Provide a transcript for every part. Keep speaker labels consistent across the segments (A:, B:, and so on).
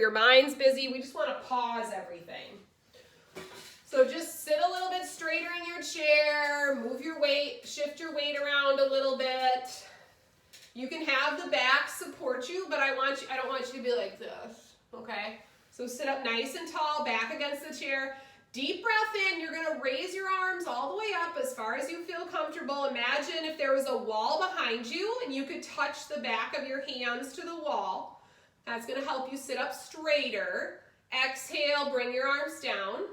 A: your mind's busy. We just want to pause everything. So just sit a little bit straighter in your chair, move your weight, shift your weight around a little bit. You can have the back support you, but I don't want you to be like this, okay? So sit up nice and tall, back against the chair. Deep breath in, you're gonna raise your arms all the way up as far as you feel comfortable. Imagine if there was a wall behind you and you could touch the back of your hands to the wall. That's gonna help you sit up straighter. Exhale, bring your arms down.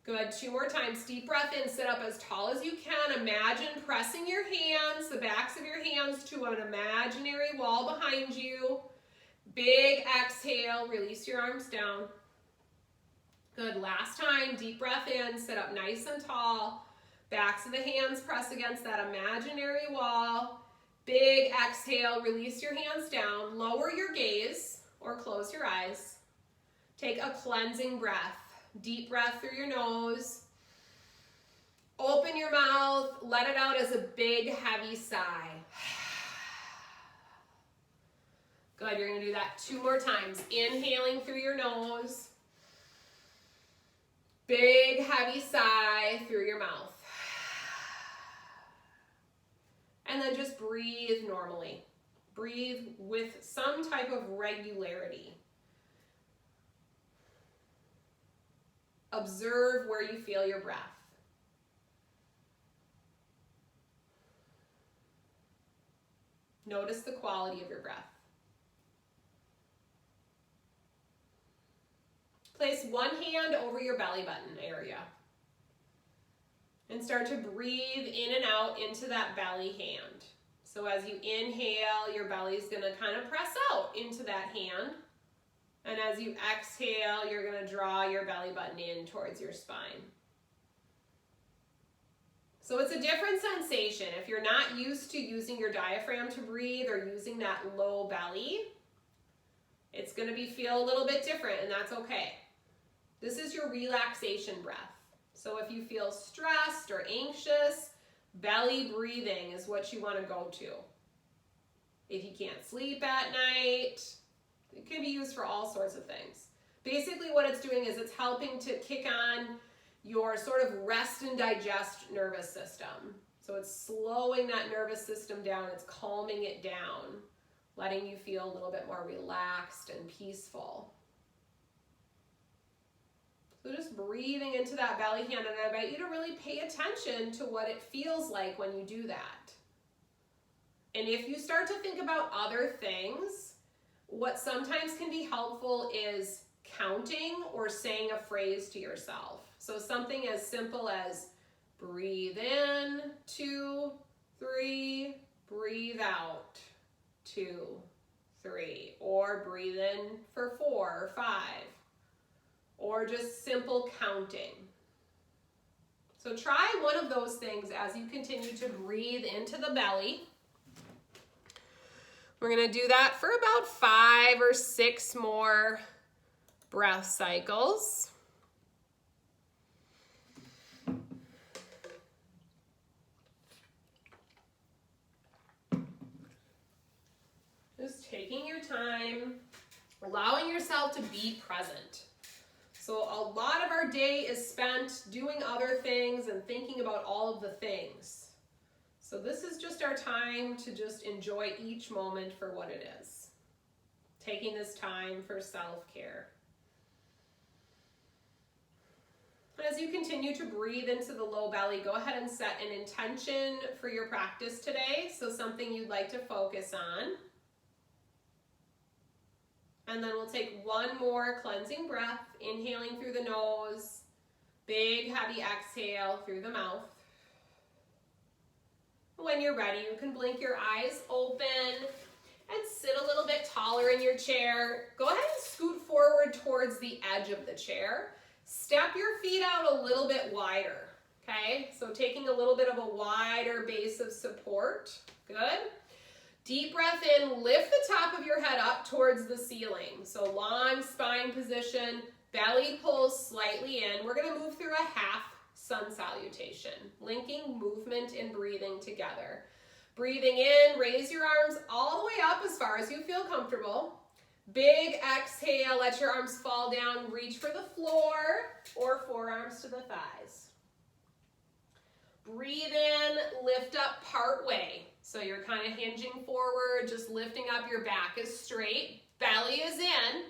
A: Good, 2 more times. Deep breath in, sit up as tall as you can. Imagine pressing your hands, the backs of your hands to an imaginary wall behind you. Big exhale, release your arms down. Good, last time, deep breath in, sit up nice and tall. Backs of the hands press against that imaginary wall. Big exhale, release your hands down. Lower your gaze or close your eyes. Take a cleansing breath. Deep breath through your nose. Open your mouth, let it out as a big, heavy sigh. Good, you're gonna do that 2 more times. Inhaling through your nose. Big, heavy sigh through your mouth. And then just breathe normally. Breathe with some type of regularity. Observe where you feel your breath. Notice the quality of your breath. Place one hand over your belly button area and start to breathe in and out into that belly hand. So as you inhale, your belly's gonna kind of press out into that hand. And as you exhale, you're gonna draw your belly button in towards your spine. So it's a different sensation. If you're not used to using your diaphragm to breathe or using that low belly, it's gonna feel a little bit different, and that's okay. This is your relaxation breath. So if you feel stressed or anxious, belly breathing is what you want to go to. If you can't sleep at night, it can be used for all sorts of things. Basically what it's doing is it's helping to kick on your sort of rest and digest nervous system. So it's slowing that nervous system down, it's calming it down, letting you feel a little bit more relaxed and peaceful. So just breathing into that belly hand, and I invite you to really pay attention to what it feels like when you do that. And if you start to think about other things, what sometimes can be helpful is counting or saying a phrase to yourself. So something as simple as breathe in, 2, 3, breathe out, 2, 3, or breathe in for 4 or 5. Or just simple counting. So try one of those things as you continue to breathe into the belly. We're gonna do that for about 5 or 6 more breath cycles. Just taking your time, allowing yourself to be present. So a lot of our day is spent doing other things and thinking about all of the things. So this is just our time to just enjoy each moment for what it is. Taking this time for self-care. As you continue to breathe into the low belly, go ahead and set an intention for your practice today. So something you'd like to focus on. And then we'll take one more cleansing breath, inhaling through the nose, big heavy exhale through the mouth. When you're ready, you can blink your eyes open and sit a little bit taller in your chair. Go ahead and scoot forward towards the edge of the chair. Step your feet out a little bit wider, okay? So taking a little bit of a wider base of support. Good. Deep breath in, lift the top of your head up towards the ceiling. So long spine position, belly pulls slightly in. We're gonna move through a half sun salutation, linking movement and breathing together. Breathing in, raise your arms all the way up as far as you feel comfortable. Big exhale, let your arms fall down, reach for the floor or forearms to the thighs. Breathe in, lift up part way. So you're kind of hinging forward, just lifting up, your back is straight, belly is in.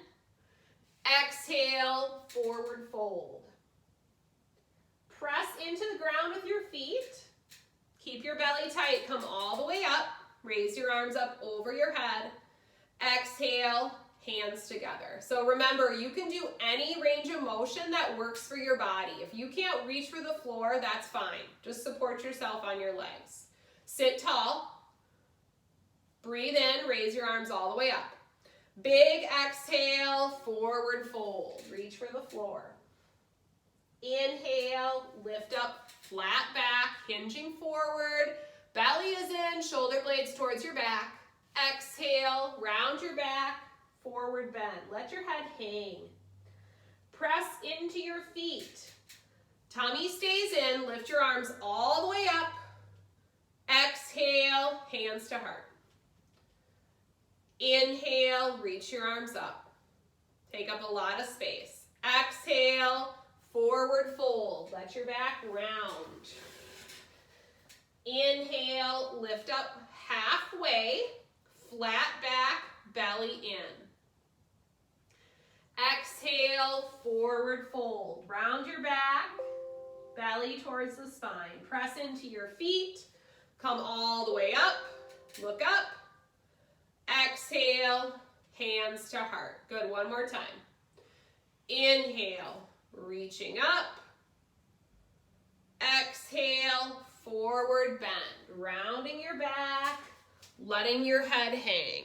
A: Exhale, forward fold. Press into the ground with your feet. Keep your belly tight, come all the way up. Raise your arms up over your head. Exhale, hands together. So remember, you can do any range of motion that works for your body. If you can't reach for the floor, that's fine. Just support yourself on your legs. Sit tall. Breathe in, raise your arms all the way up. Big exhale, forward fold. Reach for the floor. Inhale, lift up, flat back, hinging forward. Belly is in, shoulder blades towards your back. Exhale, round your back, forward bend. Let your head hang. Press into your feet. Tummy stays in, lift your arms all the way up. Exhale, hands to heart. Inhale, reach your arms up. Take up a lot of space. Exhale, forward fold. Let your back round. Inhale, lift up halfway, flat back, belly in. Exhale, forward fold. Round your back, belly towards the spine. Press into your feet, come all the way up, look up. Exhale, hands to heart. Good, one more time. Inhale, reaching up. Exhale, forward bend. Rounding your back, letting your head hang.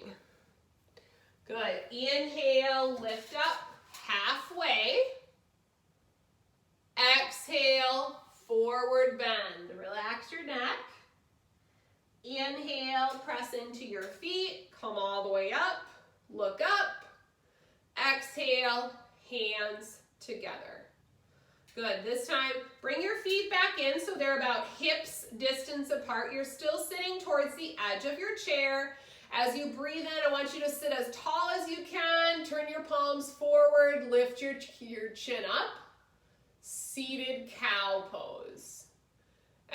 A: Good, inhale, lift up halfway. Exhale, forward bend. Relax your neck. Inhale, press into your feet, come all the way up, look up. Exhale, hands together. Good, this time bring your feet back in so they're about hips distance apart. You're still sitting towards the edge of your chair. As you breathe in, I want you to sit as tall as you can, turn your palms forward, lift your chin up. Seated cow pose.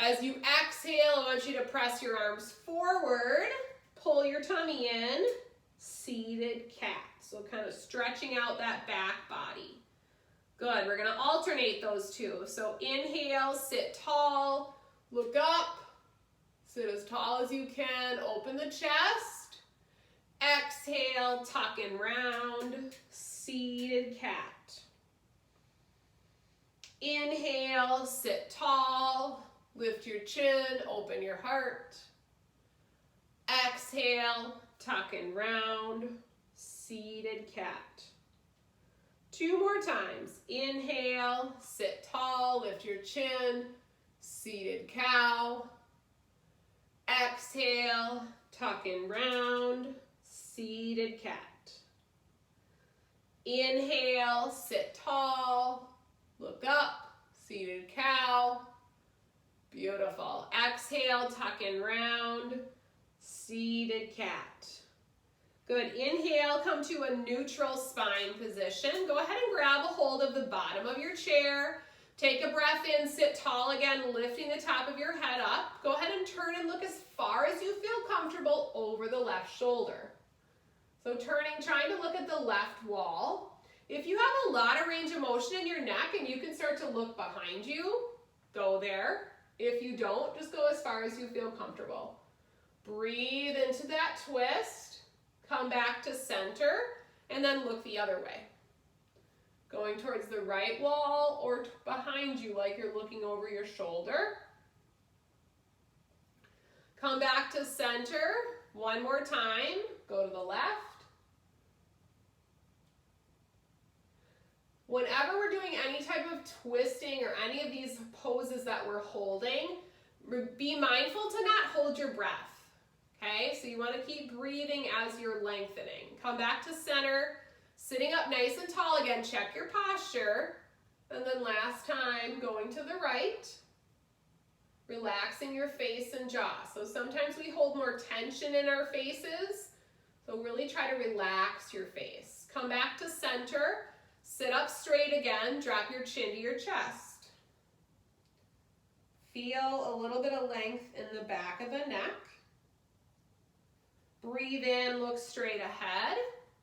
A: As you exhale, I want you to press your arms forward, pull your tummy in, seated cat. So kind of stretching out that back body. Good, we're gonna alternate those two. So inhale, sit tall, look up, sit as tall as you can, open the chest. Exhale, tuck and round, seated cat. Inhale, sit tall. Lift your chin, open your heart. Exhale, tuck and round, seated cat. Two more times. Inhale, sit tall, lift your chin, seated cow. Exhale, tuck and round, seated cat. Inhale, sit tall, look up, seated cow. Beautiful. Exhale, tuck and round, seated cat. Good. Inhale, come to a neutral spine position. Go ahead and grab a hold of the bottom of your chair. Take a breath in, sit tall again, lifting the top of your head up. Go ahead and turn and look as far as you feel comfortable over the left shoulder. So turning, trying to look at the left wall. If you have a lot of range of motion in your neck and you can start to look behind you, go there. If you don't, just go as far as you feel comfortable. Breathe into that twist, come back to center, and then look the other way. Going towards the right wall or behind you like you're looking over your shoulder. Come back to center, one more time, go to the left. Whenever we're doing any type of twisting or any of these poses that we're holding, be mindful to not hold your breath, okay? So you want to keep breathing as you're lengthening. Come back to center, sitting up nice and tall again, check your posture, and then last time, going to the right, relaxing your face and jaw. So sometimes we hold more tension in our faces, So really try to relax your face. Come back to center, sit up straight again, drop your chin to your chest. Feel a little bit of length in the back of the neck. Breathe in, look straight ahead.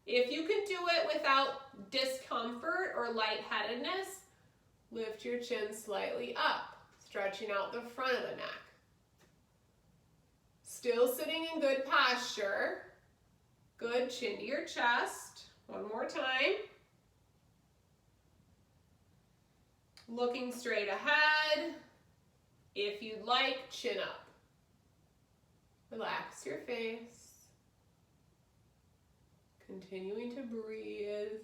A: If you can do it without discomfort or lightheadedness, lift your chin slightly up, stretching out the front of the neck. Still sitting in good posture. Good, chin to your chest. One more time. Looking straight ahead. If you'd like, chin up. Relax your face. Continuing to breathe.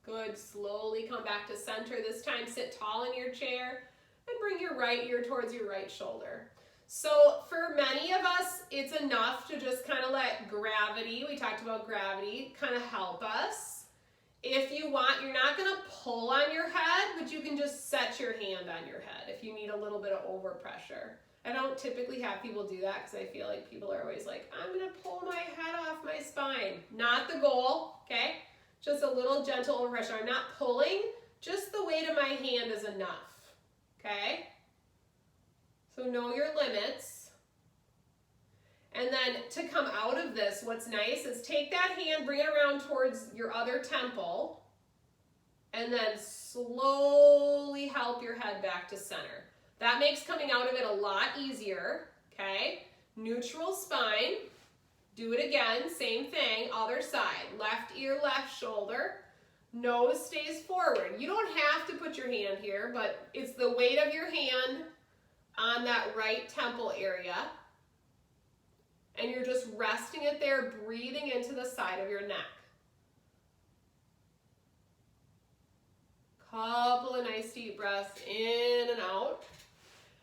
A: Good, slowly come back to center. This time sit tall in your chair and bring your right ear towards your right shoulder. So for many of us, it's enough to just kind of let gravity, we talked about gravity, kind of help us. If you want, you're not gonna pull on your head, but you can just set your hand on your head if you need a little bit of overpressure. I don't typically have people do that because I feel like people are always like, I'm gonna pull my head off my spine. Not the goal, okay? Just a little gentle overpressure. I'm not pulling, just the weight of my hand is enough, okay? So know your limits. And then to come out of this, what's nice is take that hand, bring it around towards your other temple, and then slowly help your head back to center. That makes coming out of it a lot easier, okay? Neutral spine. Do it again, same thing, other side. Left ear, left shoulder. Nose stays forward. You don't have to put your hand here, but it's the weight of your hand on that right temple area. And you're just resting it there, breathing into the side of your neck. Couple of nice deep breaths in and out.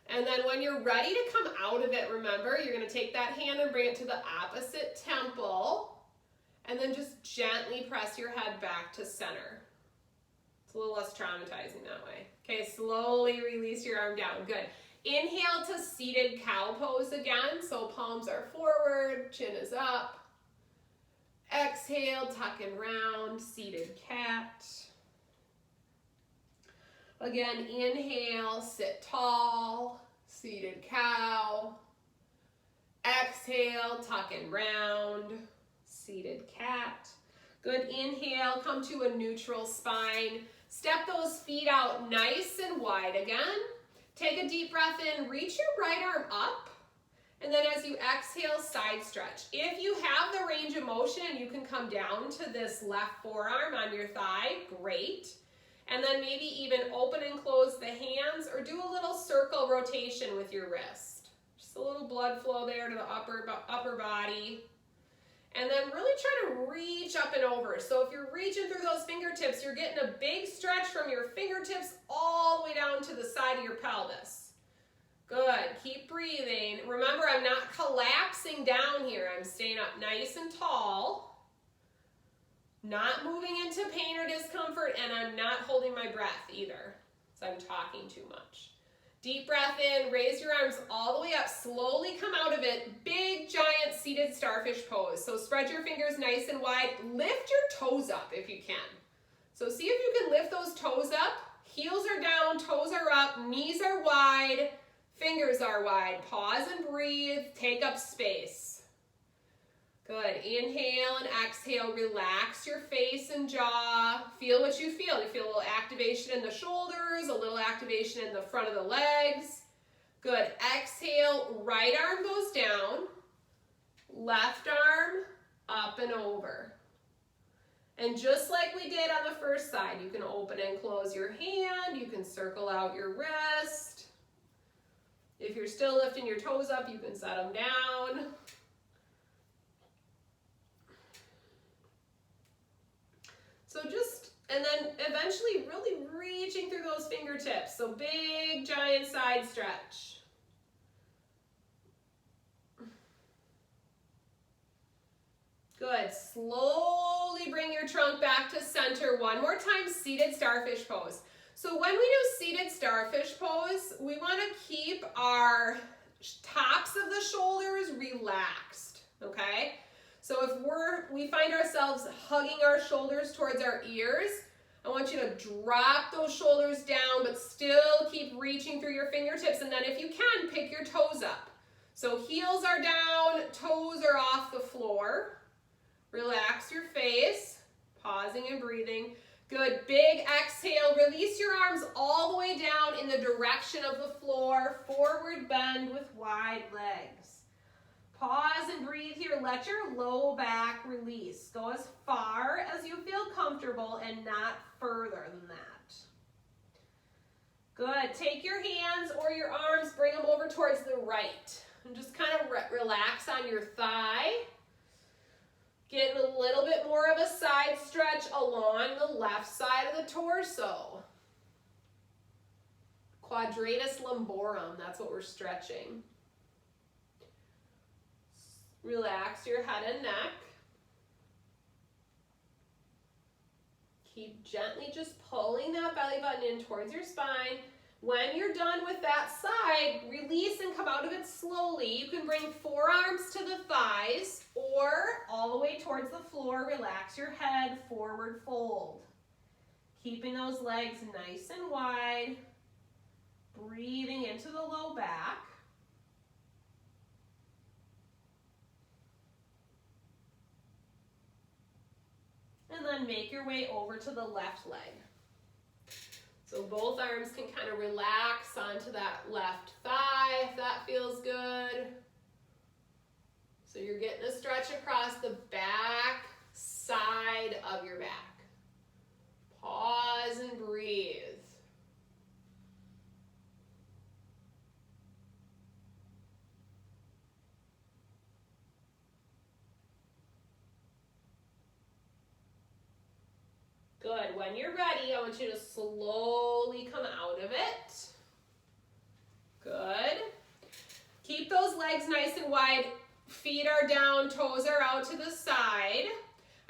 A: And then when you're ready to come out of it, remember, you're going to take that hand and bring it to the opposite temple. And then just gently press your head back to center. It's a little less traumatizing that way. Okay, slowly release your arm down. Good. Inhale to seated cow pose again. So palms are forward, chin is up. Exhale, tuck and round, seated cat. Again, inhale, sit tall, seated cow. Exhale, tuck and round, seated cat. Good, inhale, come to a neutral spine. Step those feet out nice and wide again. Take a deep breath in, reach your right arm up. And then as you exhale, side stretch. If you have the range of motion and you can come down to this left forearm on your thigh, great. And then maybe even open and close the hands or do a little circle rotation with your wrist. Just a little blood flow there to the upper body. And then really try to reach up and over. So if you're reaching through those fingertips, you're getting a big stretch from your fingertips all the way down to the side of your pelvis. Good, keep breathing. Remember, I'm not collapsing down here. I'm staying up nice and tall. Not moving into pain or discomfort, and I'm not holding my breath either, so I'm talking too much. Deep breath in, raise your arms all the way up, slowly come out of it. Big, giant seated starfish pose. So spread your fingers nice and wide. Lift your toes up if you can. So see if you can lift those toes up. Heels are down, toes are up, knees are wide, fingers are wide. Pause and breathe, take up space. Good, inhale and exhale, relax your face and jaw. Feel what you feel. You feel a little activation in the shoulders, a little activation in the front of the legs. Good, exhale, right arm goes down, left arm up and over. And just like we did on the first side, you can open and close your hand, you can circle out your wrist. If you're still lifting your toes up, you can set them down. So and then eventually really reaching through those fingertips. So big, giant side stretch. Good, slowly bring your trunk back to center. One more time, seated starfish pose. So when we do seated starfish pose, we want to keep our tops of the shoulders relaxed, okay? So if we find ourselves hugging our shoulders towards our ears, I want you to drop those shoulders down, but still keep reaching through your fingertips. And then if you can, pick your toes up. So heels are down, toes are off the floor. Relax your face, pausing and breathing. Good, big exhale. Release your arms all the way down in the direction of the floor. Forward bend with wide legs. Pause and breathe here. Let your low back release. Go as far as you feel comfortable and not further than that. Good. Take your hands or your arms, bring them over towards the right. And just kind of relax on your thigh. Getting a little bit more of a side stretch along the left side of the torso. Quadratus lumborum, that's what we're stretching. Relax your head and neck. Keep gently just pulling that belly button in towards your spine. When you're done with that side, release and come out of it slowly. You can bring forearms to the thighs or all the way towards the floor. Relax your head, forward fold. Keeping those legs nice and wide. Breathing into the low back. And then make your way over to the left leg. So both arms can kind of relax onto that left thigh if that feels good. So you're getting a stretch across the back side of your back. Pause and breathe. Good. When you're ready, I want you to slowly come out of it. Good. Keep those legs nice and wide. Feet are down, toes are out to the side.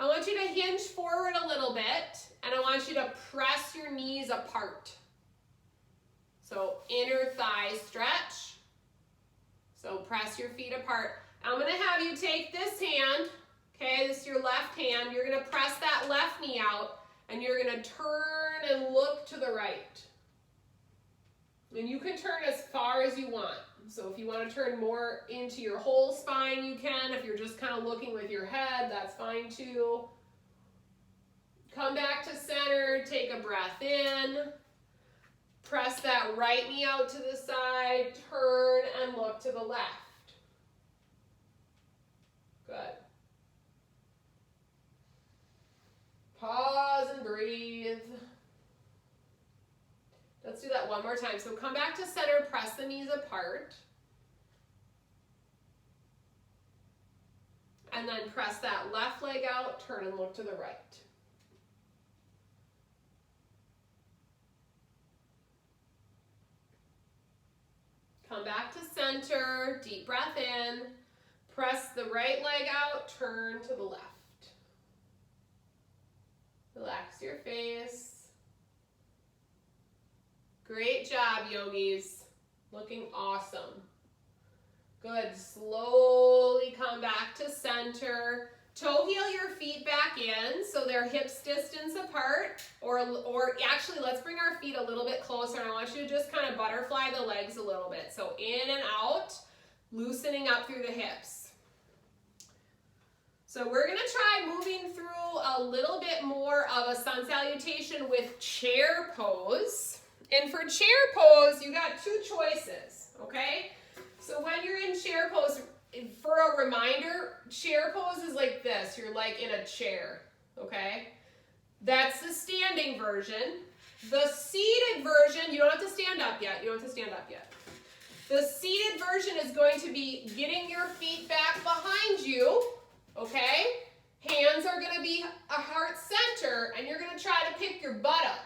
A: I want you to hinge forward a little bit, and I want you to press your knees apart. So inner thigh stretch. So press your feet apart. I'm going to have you take this hand. Okay, this is your left hand. You're going to press that left knee out. And you're going to turn and look to the right. And you can turn as far as you want. So if you want to turn more into your whole spine, you can. If you're just kind of looking with your head, that's fine too. Come back to center, take a breath in. Press that right knee out to the side, turn and look to the left. Good. Pause and breathe. Let's do that one more time. So come back to center, press the knees apart. And then press that left leg out, turn and look to the right. Come back to center, deep breath in. Press the right leg out, turn to the left. Relax your face. Great job, yogis. Looking awesome. Good. Slowly come back to center. Toe heel your feet back in so they're hips distance apart. Or actually, let's bring our feet a little bit closer. And I want you to just kind of butterfly the legs a little bit. So in and out, loosening up through the hips. So we're going to try moving through a little bit more of a sun salutation with chair pose. And for chair pose, you got two choices, okay? So when you're in chair pose, for a reminder, chair pose is like this. You're like in a chair, okay? That's the standing version. The seated version, you don't have to stand up yet. You don't have to stand up yet. The seated version is going to be getting your feet back behind you. Okay, hands are going to be a heart center, and you're going to try to pick your butt up.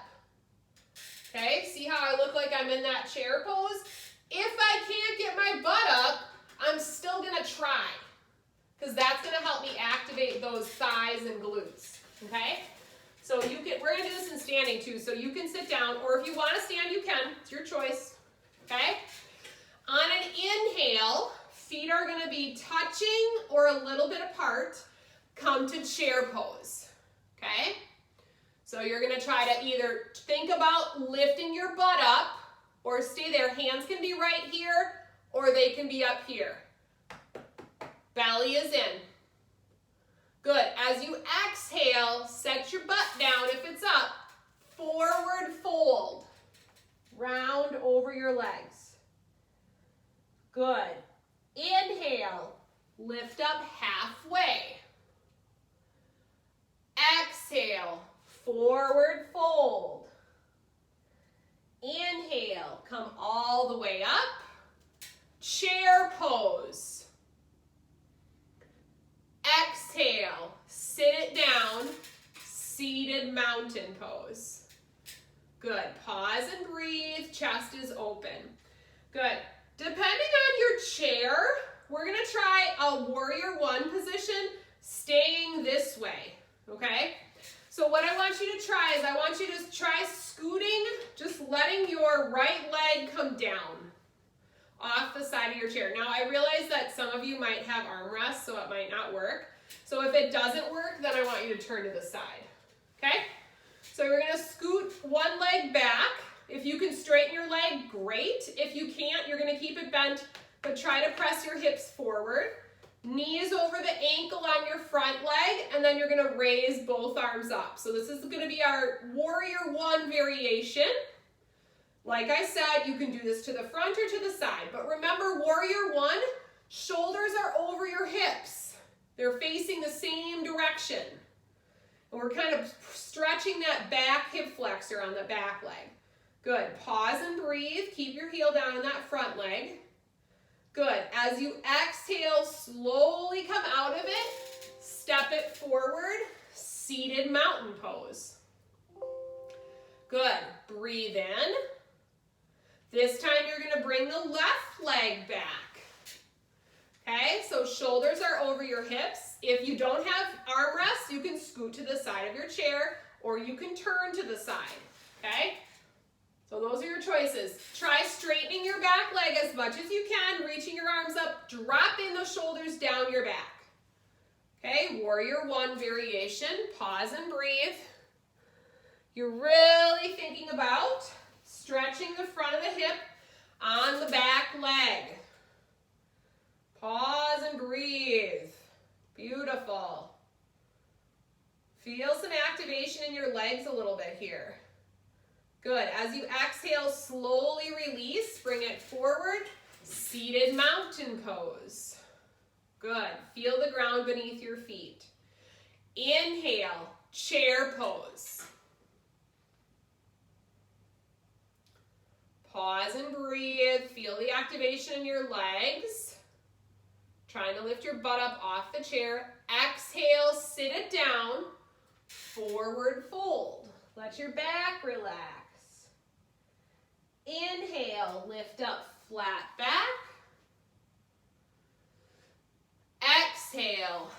A: Okay, see how I look like I'm in that chair pose? If I can't get my butt up, I'm still going to try, because that's going to help me activate those thighs and glutes. Okay, so we're going to do this in standing too, so you can sit down, or if you want to stand, you can. It's your choice. Okay, On an inhale, feet are going to be touching or a little bit apart. Come to chair pose, okay? So you're going to try to either think about lifting your butt up or stay there. Hands can be right here or they can be up here. Belly is in. Good. As you exhale, set your butt down if it's up. Forward fold. Round over your legs. Good. Inhale. Lift up halfway. Exhale. Forward fold. Inhale. Come all the way up. Chair pose. Exhale. Sit it down. Seated mountain pose. Good. Pause and breathe. Chest is open. Good. Depending on your chair, we're going to try a warrior one position, staying this way, okay? So what I want you to try is I want you to try scooting, just letting your right leg come down off the side of your chair. Now I realize that some of you might have armrests, so it might not work. So if it doesn't work, then I want you to turn to the side, okay? So we're going to scoot one leg back. If you can straighten your leg, great. If you can't, you're going to keep it bent, but try to press your hips forward. Knees over the ankle on your front leg, and then you're going to raise both arms up. So this is going to be our warrior one variation. Like I said, you can do this to the front or to the side, but remember warrior one, shoulders are over your hips. They're facing the same direction. And we're kind of stretching that back hip flexor on the back leg. Good. Pause and breathe. Keep your heel down on that front leg. Good. As you exhale, slowly come out of it. Step it forward. Seated mountain pose. Good. Breathe in. This time you're going to bring the left leg back. Okay, so shoulders are over your hips. If you don't have armrests, you can scoot to the side of your chair or you can turn to the side. Okay? So those are your choices. Try straightening your back leg as much as you can, reaching your arms up, dropping the shoulders down your back. Okay, warrior one variation. Pause and breathe. You're really thinking about stretching the front of the hip on the back leg. Pause and breathe. Beautiful. Feel some activation in your legs a little bit here. Good. As you exhale, slowly release. Bring it forward. Seated mountain pose. Good. Feel the ground beneath your feet. Inhale, chair pose. Pause and breathe. Feel the activation in your legs. Trying to lift your butt up off the chair. Exhale, sit it down. Forward fold. Let your back relax. Inhale, lift up, flat back. Exhale,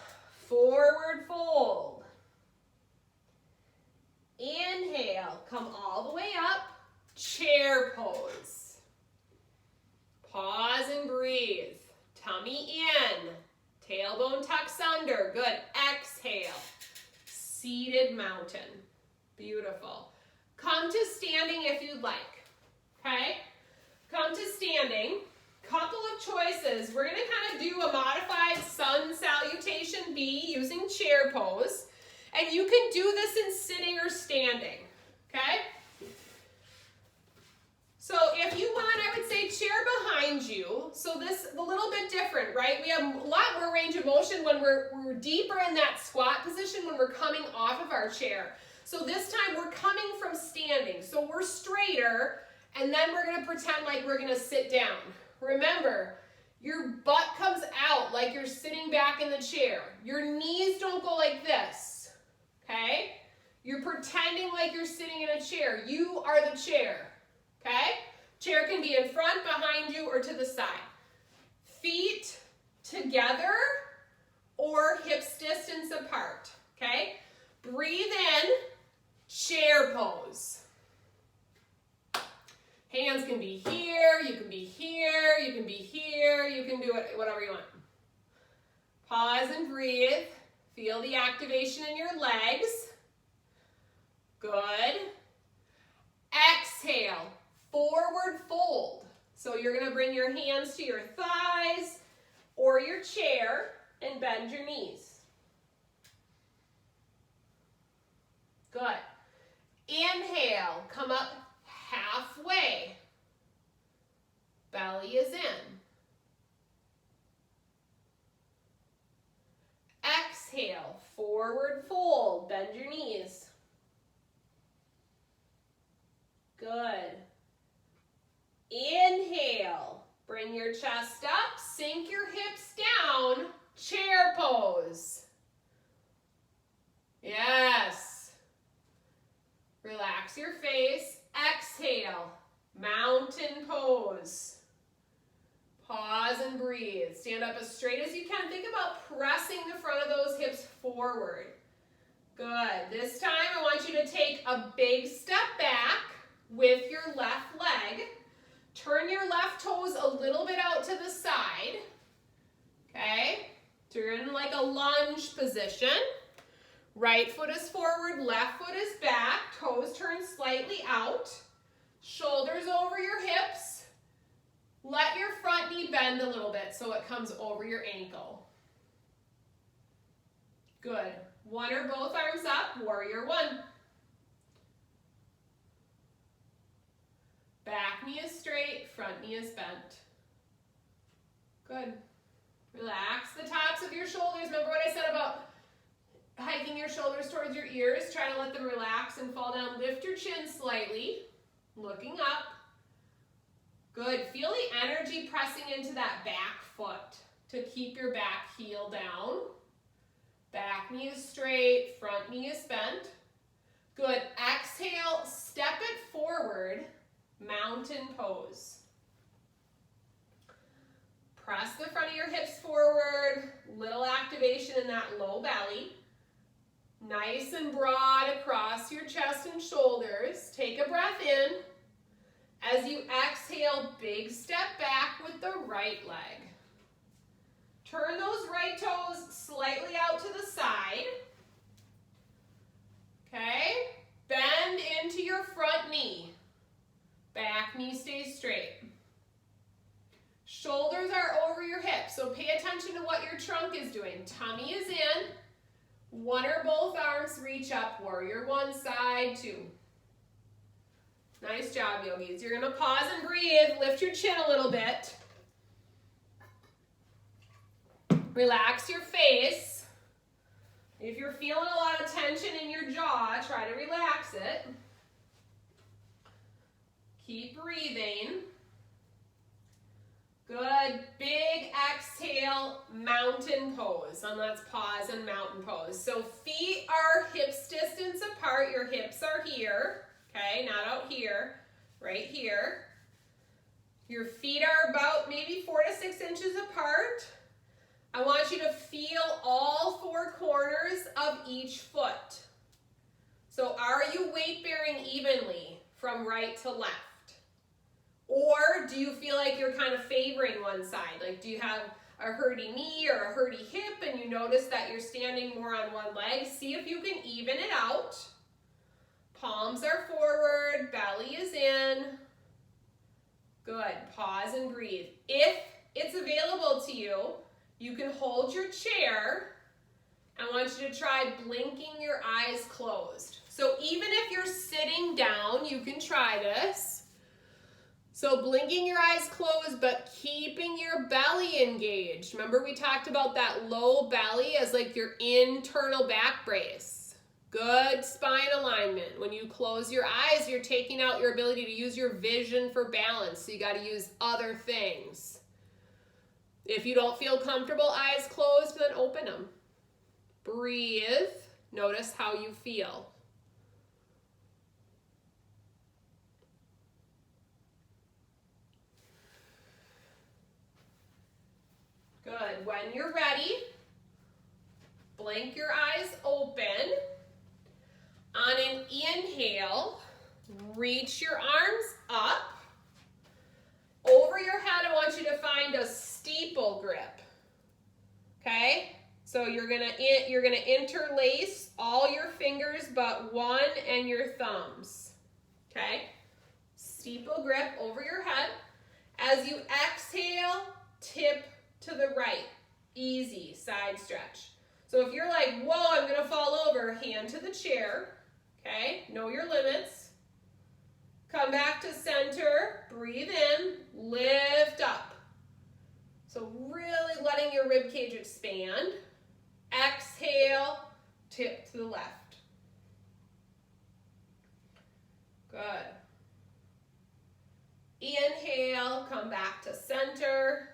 A: forward fold. Inhale, come all the way up, chair pose. Pause and breathe. Tummy in, tailbone tucks under. Good. Exhale, seated mountain. Beautiful. Come to standing if you'd like. Okay? Come to standing. Couple of choices. We're going to kind of do a modified sun salutation B using chair pose. And you can do this in sitting or standing. Okay? So if you want, I would say chair behind you. So this is a little bit different, right? We have a lot more range of motion when we're deeper in that squat position when we're coming off of our chair. So this time we're coming from standing. So we're straighter, and then we're going to pretend like we're going to sit down. Remember, your butt comes out like you're sitting back in the chair. Your knees don't go like this, okay? You're pretending like you're sitting in a chair. You are the chair, okay? Chair can be in front, behind you, or to the side. Feet together or hips distance apart, okay? Breathe in, chair pose. Hands can be here, you can be here, you can breathe. Feel the activation in your legs. Good. Exhale, forward fold. So you're gonna bring your hands to your thighs or your chair and bend your knees. Good. Inhale, come up halfway. Belly is in. Exhale, forward fold, bend your knees. Good. Inhale, bring your chest up, sink your hips down, chair pose. Yes. Relax your face, exhale, mountain pose. Pause and breathe. Stand up as straight as you can. Think about pressing the front of those hips forward. Good. This time I want you to take a big step back with your left leg. Turn your left toes a little bit out to the side. Okay? So you're in like a lunge position. Right foot is forward, left foot is back. Toes turn slightly out. Shoulders over your hips. Let your front knee bend a little bit so it comes over your ankle. Good. One or both arms up, warrior one. Back knee is straight, front knee is bent. Good. Relax the tops of your shoulders. Remember what I said about hiking your shoulders towards your ears? Try to let them relax and fall down. Lift your chin slightly, looking up. Good. Feel the energy pressing into that back foot to keep your back heel down. Back knee is straight, front knee is bent. Good. Exhale, step it forward, mountain pose. Press the front of your hips forward, little activation in that low belly. Nice and broad across your chest and shoulders. Take a breath in. As you exhale, big step back with the right leg. Turn those right toes slightly out to the side. Okay? Bend into your front knee. Back knee stays straight. Shoulders are over your hips, so pay attention to what your trunk is doing. Tummy is in. One or both arms reach up, warrior one, side two. Nice job, yogis. You're gonna pause and breathe. Lift your chin a little bit. Relax your face. If you're feeling a lot of tension in your jaw, try to relax it. Keep breathing. Good. Big exhale, mountain pose. And let's pause and mountain pose. So feet are hips distance apart. Your hips are here. Okay, not out here, right here. Your feet are about maybe 4 to 6 inches apart. I want you to feel all 4 corners of each foot. So are you weight bearing evenly from right to left? Or do you feel like you're kind of favoring one side? Like, do you have a hurdy knee or a hurdy hip and you notice that you're standing more on one leg? See if you can even it out. Palms are forward, belly is in. Good. Pause and breathe. If it's available to you, you can hold your chair. I want you to try blinking your eyes closed. So even if you're sitting down, you can try this. So blinking your eyes closed, but keeping your belly engaged. Remember we talked about that low belly as like your internal back brace. Good spine alignment. When you close your eyes, you're taking out your ability to use your vision for balance. So you got to use other things. If you don't feel comfortable, eyes closed, then open them. Breathe. Notice how you feel. Good. When you're ready, blink your eyes open. On an inhale, reach your arms up. Over your head, I want you to find a steeple grip. Okay? So you're gonna interlace all your fingers but one and your thumbs. Okay? Steeple grip over your head. As you exhale, tip to the right. Easy side stretch. So if you're like, whoa, I'm gonna fall over, hand to the chair. Okay? Know your limits. Come back to center, breathe in, lift up. So really letting your rib cage expand. Exhale, tip to the left. Good. Inhale, come back to center.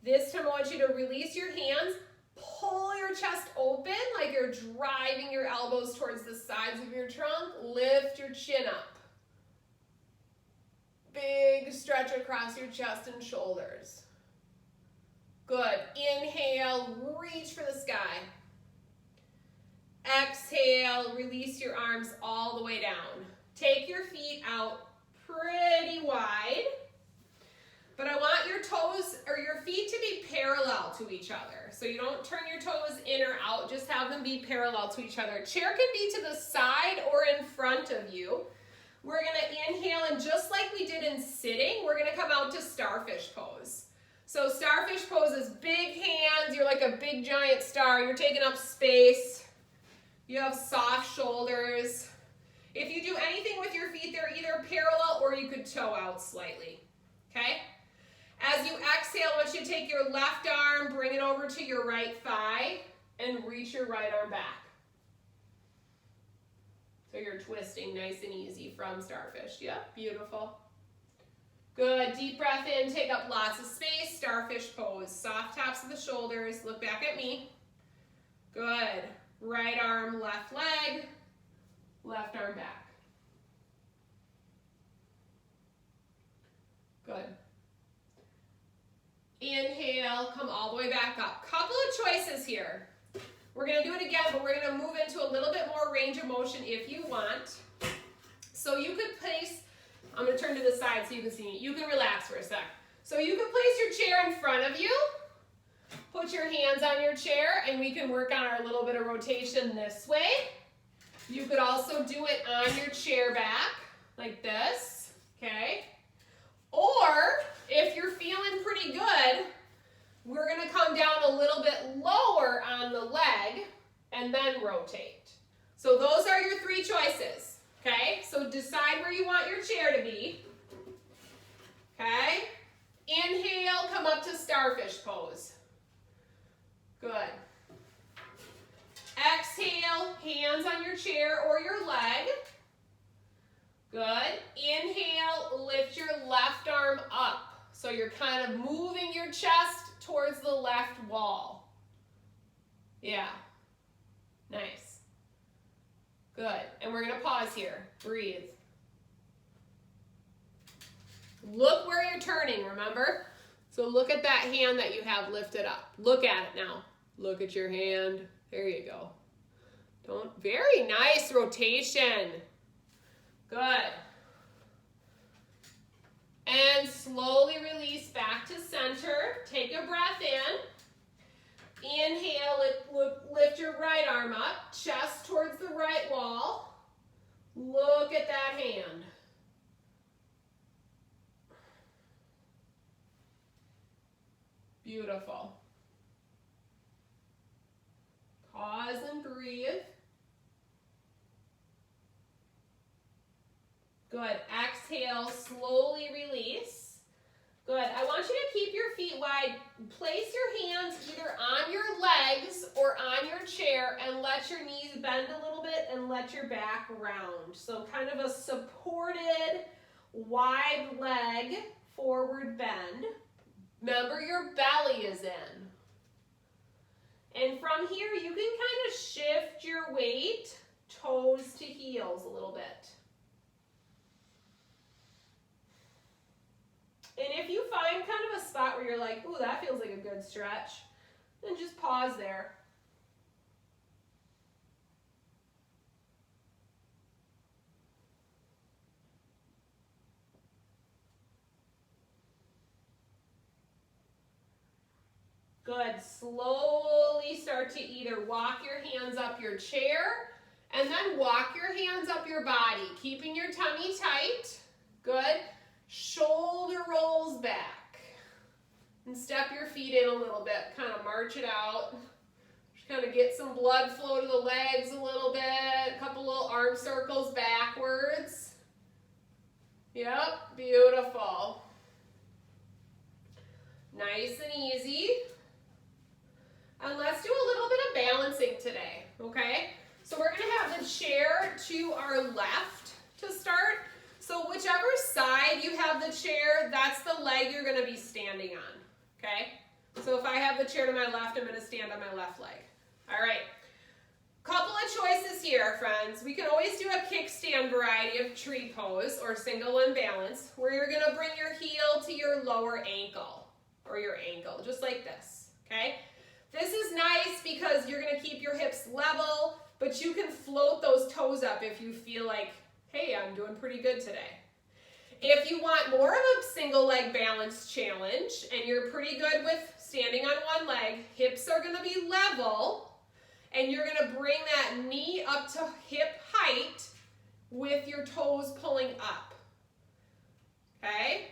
A: This time I want you to release your hands, pull your chest open like you're driving your elbows towards the sides of your trunk. Lift your chin up. Big stretch across your chest and shoulders. Good. Inhale, reach for the sky. Exhale, release your arms all the way down. Take your feet out pretty wide, but I want your toes or your feet to be parallel to each other. So you don't turn your toes in or out, just have them be parallel to each other. Chair can be to the side or in front of you. We're gonna inhale, and just like we did in sitting, we're gonna come out to starfish pose. So starfish pose is big hands, you're like a big giant star, you're taking up space. You have soft shoulders. If you do anything with your feet, they're either parallel or you could toe out slightly, okay? As you exhale, I want you to take your left arm, bring it over to your right thigh, and reach your right arm back. So you're twisting nice and easy from starfish. Yep, beautiful. Good, deep breath in, take up lots of space, starfish pose. Soft taps of the shoulders, look back at me. Good, right arm, left leg, left arm back. Good. Inhale, come all the way back up. Couple of choices here. We're gonna do it again, but we're gonna move into a little bit more range of motion if you want. So you could place, I'm gonna turn to the side so you can see me. You can relax for a sec. So you can place your chair in front of you, put your hands on your chair, and we can work on our little bit of rotation this way. You could also do it on your chair back, like this, okay? Or, if you're feeling pretty good, we're gonna come down a little bit lower on the leg and then rotate. So those are your three choices, okay? So decide where you want your chair to be, okay? Inhale, come up to starfish pose. Good. Exhale, hands on your chair or your leg. Good. Inhale, lift your left arm up. So you're kind of moving your chest towards the left wall. Yeah. Nice. Good. And we're going to pause here. Breathe. Look where you're turning, remember? So look at that hand that you have lifted up. Look at it now. Look at your hand. There you go. Very nice rotation. Good. And slowly release back to center. Take a breath in. Inhale, lift your right arm up, chest towards the right wall. Look at that hand. Beautiful. Pause and breathe. Good. Exhale, slowly release. Good. I want you to keep your feet wide. Place your hands either on your legs or on your chair and let your knees bend a little bit and let your back round. So kind of a supported, wide leg, forward bend. Remember, your belly is in. And from here, you can kind of shift your weight, toes to heels a little bit. And if you find kind of a spot where you're like, ooh, that feels like a good stretch, then just pause there. Good. Slowly start to either walk your hands up your chair and then walk your hands up your body, keeping your tummy tight. Good. Shoulder rolls back. And step your feet in a little bit. Kind of march it out. Just kind of get some blood flow to the legs a little bit. A couple little arm circles backwards. Yep, beautiful. Nice and easy. And let's do a little bit of balancing today, okay? So we're gonna have the chair to our left to start. So whichever side you have the chair, that's the leg you're gonna be standing on, okay? So if I have the chair to my left, I'm gonna stand on my left leg. All right, couple of choices here, friends. We can always do a kickstand variety of tree pose or single limb balance, where you're gonna bring your heel to your lower ankle or your ankle, just like this, okay? This is nice because you're gonna keep your hips level, but you can float those toes up if you feel like, hey, I'm doing pretty good today. If you want more of a single leg balance challenge and you're pretty good with standing on one leg, hips are gonna be level and you're gonna bring that knee up to hip height with your toes pulling up, okay?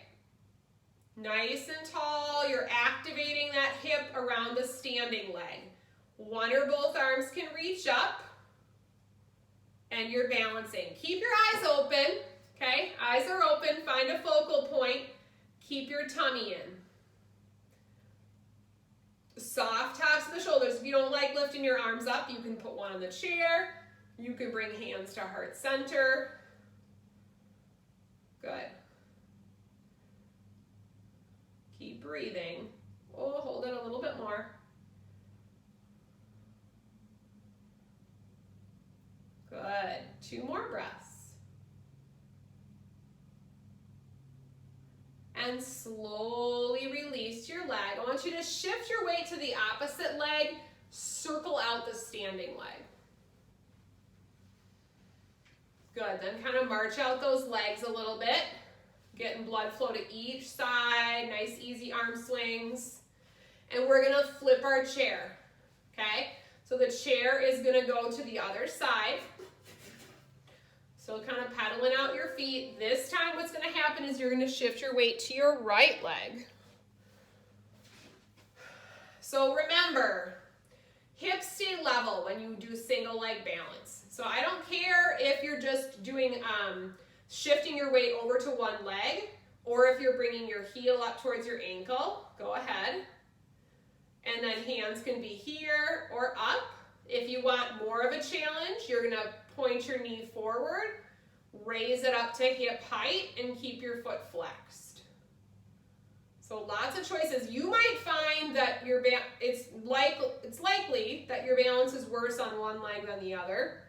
A: Nice and tall, you're activating that hip around the standing leg. One or both arms can reach up and you're balancing. Keep your eyes open, okay? Eyes are open, find a focal point, keep your tummy in. Soft taps of the shoulders. If you don't like lifting your arms up, you can put one on the chair. You can bring hands to heart center. Good. Keep breathing. Oh, hold it a little bit more. Good. 2 more breaths. And slowly release your leg. I want you to shift your weight to the opposite leg. Circle out the standing leg. Good. Then kind of march out those legs a little bit. Getting blood flow to each side. Nice, easy arm swings. And we're going to flip our chair. Okay? So the chair is going to go to the other side. So kind of pedaling out your feet. This time what's going to happen is you're going to shift your weight to your right leg. So remember, hips stay level when you do single leg balance. So I don't care if you're just doing shifting your weight over to one leg or if you're bringing your heel up towards your ankle. Go ahead. And then hands can be here or up. If you want more of a challenge, you're going to point your knee forward, raise it up to hip height, and keep your foot flexed. So lots of choices. You might find that it's likely that your balance is worse on one leg than the other.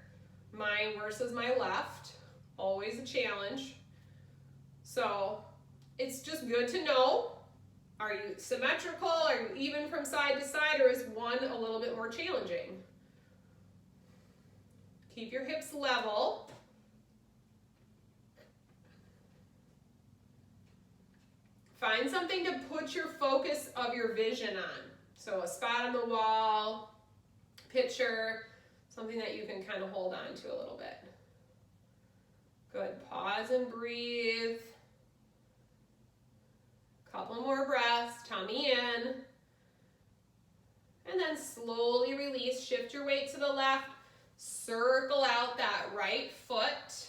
A: Mine versus my left. Always a challenge. So it's just good to know. Are you symmetrical? Are you even from side to side? Or is one a little bit more challenging? Keep your hips level. Find something to put your focus of your vision on. So a spot on the wall, picture, something that you can kind of hold on to a little bit. Good. Pause and breathe. Couple more breaths, tummy in. And then slowly release, shift your weight to the left. Circle out that right foot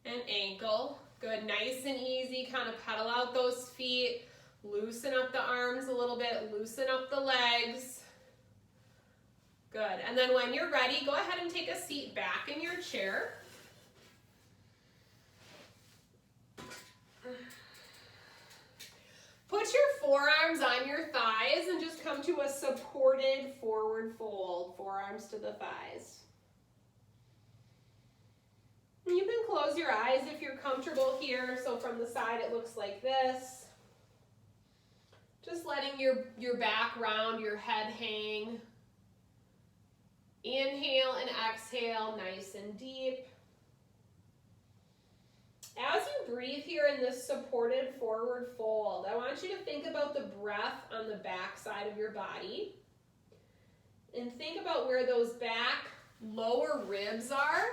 A: and ankle. Good, nice and easy. Kind of pedal out those feet. Loosen up the arms a little bit. Loosen up the legs. Good, and then when you're ready, go ahead and take a seat back in your chair. Put your forearms on your thighs and just come to a supported forward fold. Forearms to the thighs. And you can close your eyes if you're comfortable here. So from the side it looks like this. Just letting your back round, your head hang. Inhale and exhale, nice and deep. As you breathe here in this supported forward fold, I want you to think about the breath on the back side of your body. And think about where those back lower ribs are.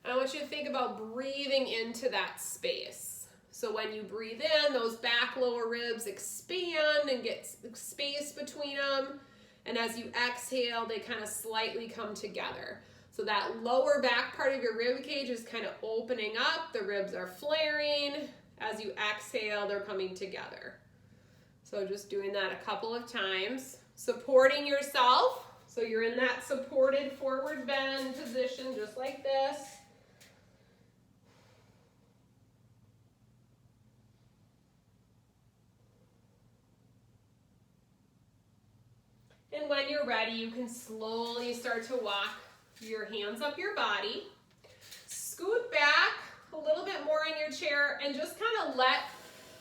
A: I want you to think about breathing into that space. So when you breathe in, those back lower ribs expand and get space between them. And as you exhale, they kind of slightly come together. So that lower back part of your rib cage is kind of opening up. The ribs are flaring. As you exhale, they're coming together. So just doing that a couple of times. Supporting yourself. So you're in that supported forward bend position just like this. And when you're ready, you can slowly start to walk your hands up your body. Scoot back a little bit more in your chair and just kind of let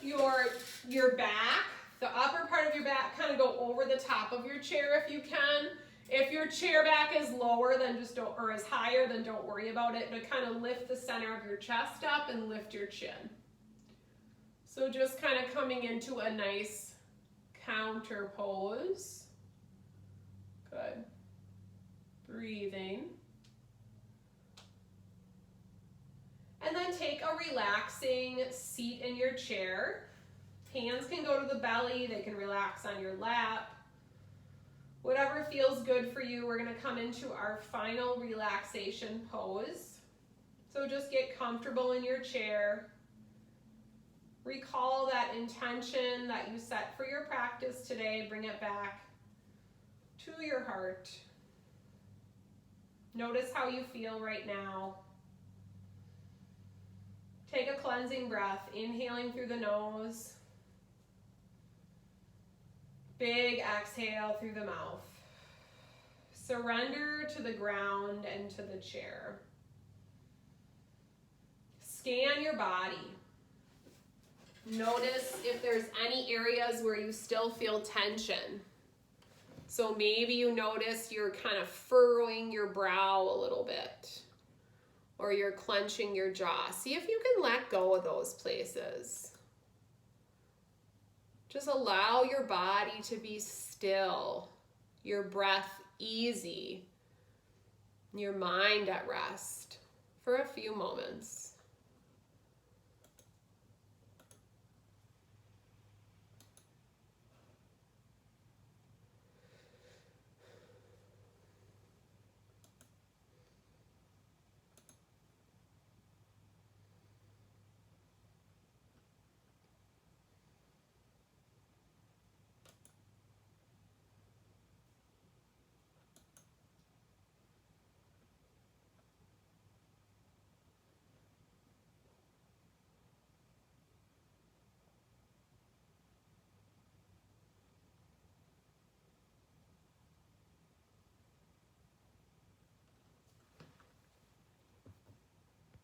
A: your back, the upper part of your back, kind of go over the top of your chair if you can. If your chair back is lower, then just don't, or is higher, then don't worry about it. But kind of lift the center of your chest up and lift your chin. So just kind of coming into a nice counter pose. Good. Breathing. And then take a relaxing seat in your chair. Hands can go to the belly, they can relax on your lap. Whatever feels good for you, we're going to come into our final relaxation pose. So just get comfortable in your chair. Recall that intention that you set for your practice today. Bring it back to your heart. Notice how you feel right now. Take a cleansing breath, inhaling through the nose. Big exhale through the mouth. Surrender to the ground and to the chair. Scan your body. Notice if there's any areas where you still feel tension. So maybe you notice you're kind of furrowing your brow a little bit, or you're clenching your jaw. See if you can let go of those places. Just allow your body to be still, your breath easy, your mind at rest for a few moments.